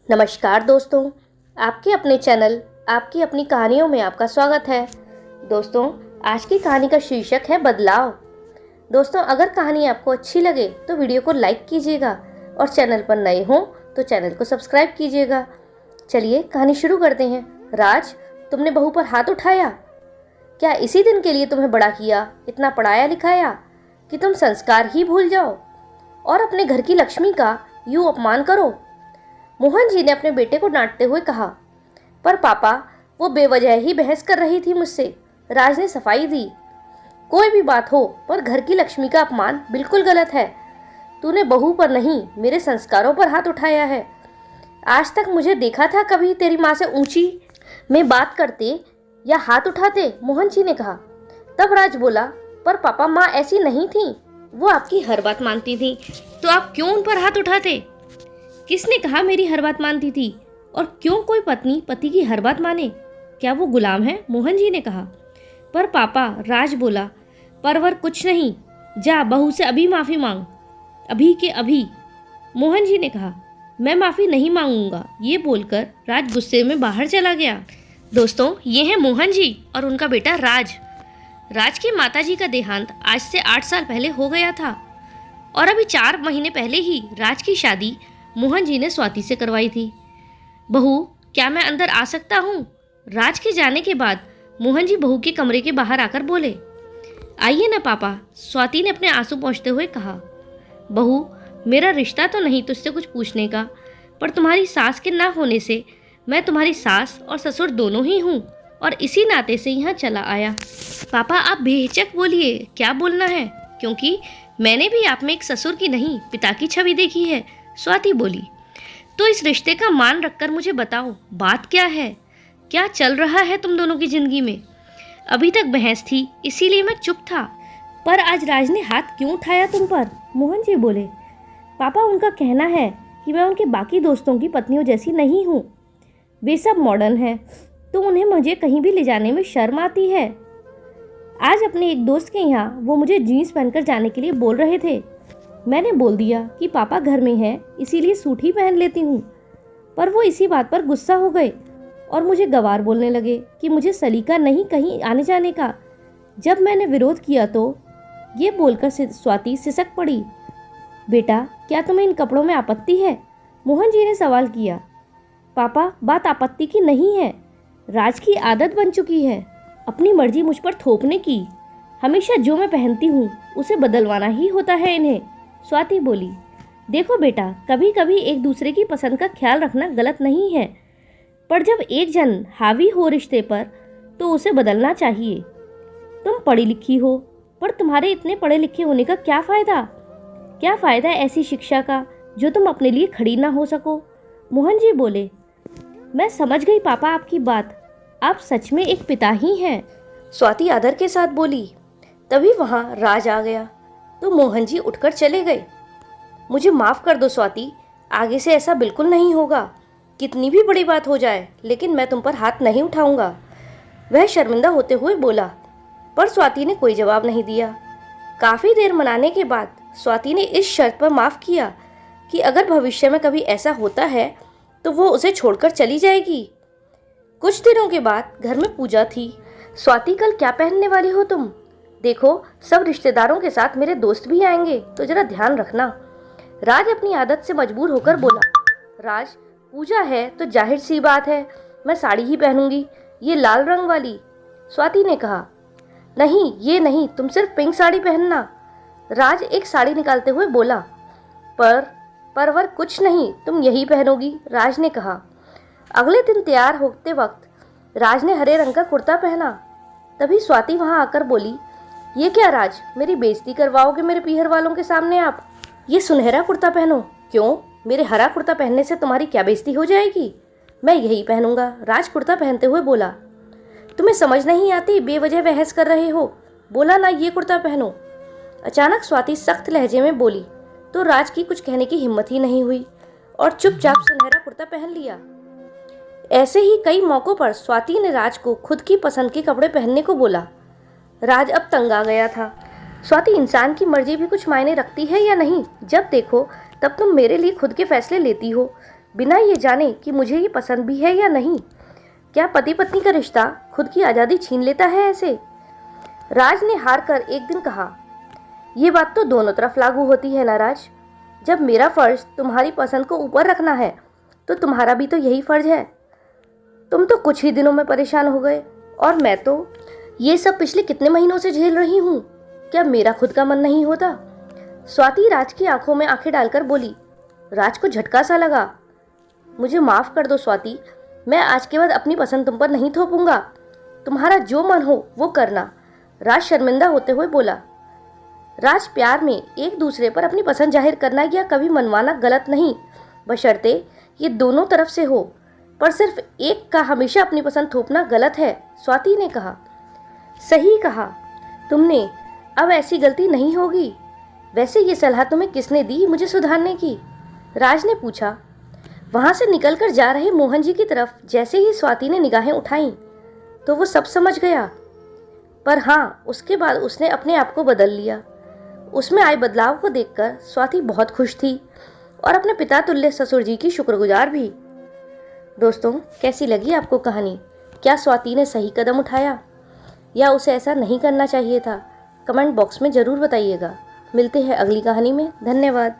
नमस्कार दोस्तों, आपके अपने चैनल आपकी अपनी कहानियों में आपका स्वागत है। दोस्तों, आज की कहानी का शीर्षक है बदलाव। दोस्तों, अगर कहानी आपको अच्छी लगे तो वीडियो को लाइक कीजिएगा और चैनल पर नए हों तो चैनल को सब्सक्राइब कीजिएगा। चलिए कहानी शुरू करते हैं। राज, तुमने बहू पर हाथ उठाया? क्या इसी दिन के लिए तुम्हें बड़ा किया, इतना पढ़ाया लिखाया कि तुम संस्कार ही भूल जाओ और अपने घर की लक्ष्मी का यूं अपमान करो? मोहन जी ने अपने बेटे को डांटते हुए कहा। पर पापा, वो बेवजह ही बहस कर रही थी मुझसे। राज ने सफाई दी। कोई भी बात हो, पर घर की लक्ष्मी का अपमान बिल्कुल गलत है। तूने बहू पर नहीं, मेरे संस्कारों पर हाथ उठाया है। आज तक मुझे देखा था कभी तेरी माँ से ऊंची में बात करते या हाथ उठाते? मोहन जी ने कहा। तब राज बोला, पर पापा, माँ ऐसी नहीं थी। वो आपकी हर बात मानती थी, तो आप क्यों उन पर हाथ उठाते? किसने कहा मेरी हर बात मानती थी? और क्यों कोई पत्नी पति की हर बात माने? क्या वो गुलाम है? मोहन जी ने कहा। पर पापा, राज बोला, परवर कुछ नहीं, जा बहू से अभी माफ़ी मांग, अभी के अभी। मोहन जी ने कहा, मैं माफ़ी नहीं मांगूंगा। ये बोलकर राज गुस्से में बाहर चला गया। दोस्तों, ये है मोहन जी और उनका बेटा राज। राज की माताजी का देहांत आज से 8 साल पहले हो गया था और अभी 4 महीने पहले ही राज की शादी मोहन जी ने स्वाति से करवाई थी। बहू, क्या मैं अंदर आ सकता हूँ? राज के जाने के बाद मोहन जी बहू के कमरे के बाहर आकर बोले। आइए ना पापा, स्वाति ने अपने आंसू पोंछते हुए कहा। बहू, मेरा रिश्ता तो नहीं तुझसे कुछ पूछने का, पर तुम्हारी सास के ना होने से मैं तुम्हारी सास और ससुर दोनों ही हूँ और इसी नाते से यहाँ चला आया। पापा, आप बेहिचक बोलिए, क्या बोलना है, क्योंकि मैंने भी आप में एक ससुर की नहीं पिता की छवि देखी है। स्वाति बोली। तो इस रिश्ते का मान रखकर मुझे बताओ, बात क्या है? क्या चल रहा है तुम दोनों की जिंदगी में? अभी तक बहस थी, इसीलिए मैं चुप था, पर आज राज ने हाथ क्यों उठाया तुम पर? मोहन जी बोले। पापा, उनका कहना है कि मैं उनके बाकी दोस्तों की पत्नियों जैसी नहीं हूँ। वे सब मॉडर्न हैं, तो उन्हें मुझे कहीं भी ले जाने में शर्म आती है। आज अपने एक दोस्त के यहाँ वो मुझे जीन्स पहनकर जाने के लिए बोल रहे थे। मैंने बोल दिया कि पापा घर में हैं, इसीलिए सूट ही पहन लेती हूँ। पर वो इसी बात पर गुस्सा हो गए और मुझे गवार बोलने लगे कि मुझे सलीका नहीं कहीं आने जाने का। जब मैंने विरोध किया तो ये बोलकर स्वाति सिसक पड़ी। बेटा, क्या तुम्हें इन कपड़ों में आपत्ति है? मोहन जी ने सवाल किया। पापा, बात आपत्ति की नहीं है। राज की आदत बन चुकी है अपनी मर्जी मुझ पर थोपने की। हमेशा जो मैं पहनती हूँ उसे बदलवाना ही होता है इन्हें। स्वाति बोली। देखो बेटा, कभी कभी एक दूसरे की पसंद का ख्याल रखना गलत नहीं है, पर जब एक जन हावी हो रिश्ते पर तो उसे बदलना चाहिए। तुम पढ़ी लिखी हो, पर तुम्हारे इतने पढ़े लिखे होने का क्या फ़ायदा? क्या फ़ायदा ऐसी शिक्षा का जो तुम अपने लिए खड़ी ना हो सको? मोहन जी बोले। मैं समझ गई पापा आपकी बात, आप सच में एक पिता ही हैं। स्वाति आदर के साथ बोली। तभी वहाँ राज आ गया तो मोहन जी उठकर चले गए। मुझे माफ़ कर दो स्वाति, आगे से ऐसा बिल्कुल नहीं होगा। कितनी भी बड़ी बात हो जाए, लेकिन मैं तुम पर हाथ नहीं उठाऊंगा, वह शर्मिंदा होते हुए बोला। पर स्वाति ने कोई जवाब नहीं दिया। काफ़ी देर मनाने के बाद स्वाति ने इस शर्त पर माफ़ किया कि अगर भविष्य में कभी ऐसा होता है तो वो उसे छोड़कर चली जाएगी। कुछ दिनों के बाद घर में पूजा थी। स्वाति, कल क्या पहनने वाली हो तुम? देखो, सब रिश्तेदारों के साथ मेरे दोस्त भी आएंगे, तो जरा ध्यान रखना। राज अपनी आदत से मजबूर होकर बोला। राज, पूजा है तो जाहिर सी बात है मैं साड़ी ही पहनूंगी, ये लाल रंग वाली। स्वाति ने कहा। नहीं, ये नहीं, तुम सिर्फ पिंक साड़ी पहनना। राज एक साड़ी निकालते हुए बोला। परवर कुछ नहीं, तुम यही पहनोगी, राज ने कहा। अगले दिन तैयार होते वक्त राज ने हरे रंग का कुर्ता पहना। तभी स्वाति वहां आकर बोली। ये क्या राज, मेरी बेइज्जती करवाओगे मेरे पीहर वालों के सामने आप? ये सुनहरा कुर्ता पहनो। क्यों, मेरे हरा कुर्ता पहनने से तुम्हारी क्या बेइज्जती हो जाएगी? मैं यही पहनूंगा, राज कुर्ता पहनते हुए बोला। तुम्हें समझ नहीं आती, बेवजह बहस कर रहे हो। बोला ना ये कुर्ता पहनो। अचानक स्वाति सख्त लहजे में बोली तो राज की कुछ कहने की हिम्मत ही नहीं हुई और चुपचाप सुनहरा कुर्ता पहन लिया। ऐसे ही कई मौक़ों पर स्वाति ने राज को खुद की पसंद के कपड़े पहनने को बोला। राज अब तंग आ गया था। स्वाति, इंसान की मर्जी भी कुछ मायने रखती है या नहीं? जब देखो तब तुम मेरे लिए खुद के फैसले लेती हो, बिना ये जाने कि मुझे ये पसंद भी है या नहीं। क्या पति पत्नी का रिश्ता खुद की आज़ादी छीन लेता है ऐसे? राज ने हार कर एक दिन कहा, ये बात तो दोनों तरफ लागू होती है ना राज। जब मेरा फर्ज तुम्हारी पसंद को ऊपर रखना है तो तुम्हारा भी तो यही फर्ज है। तुम तो कुछ ही दिनों में परेशान हो गए और मैं तो ये सब पिछले कितने महीनों से झेल रही हूँ। क्या मेरा खुद का मन नहीं होता? स्वाति राज की आंखों में आंखें डालकर बोली। राज को झटका सा लगा। मुझे माफ कर दो स्वाति, मैं आज के बाद अपनी पसंद तुम पर नहीं थोपूंगा। तुम्हारा जो मन हो वो करना, राज शर्मिंदा होते हुए बोला। राज प्यार में एक दूसरे पर अपनी पसंद जाहिर करना या कभी मनवाना गलत नहीं, बशर्ते ये दोनों तरफ से हो, पर सिर्फ एक का हमेशा अपनी पसंद थोपना गलत है, स्वाति ने कहा। सही कहा तुमने, अब ऐसी गलती नहीं होगी। वैसे ये सलाह तुम्हें किसने दी मुझे सुधारने की? राज ने पूछा। वहां से निकलकर जा रहे मोहन जी की तरफ जैसे ही स्वाति ने निगाहें उठाईं तो वो सब समझ गया। पर हाँ, उसके बाद उसने अपने आप को बदल लिया। उसमें आए बदलाव को देखकर स्वाति बहुत खुश थी और अपने पिता तुल्य ससुर जी की शुक्रगुजार भी। दोस्तों, कैसी लगी आपको कहानी? क्या स्वाति ने सही कदम उठाया या उसे ऐसा नहीं करना चाहिए था? कमेंट बॉक्स में ज़रूर बताइएगा। मिलते हैं अगली कहानी में। धन्यवाद।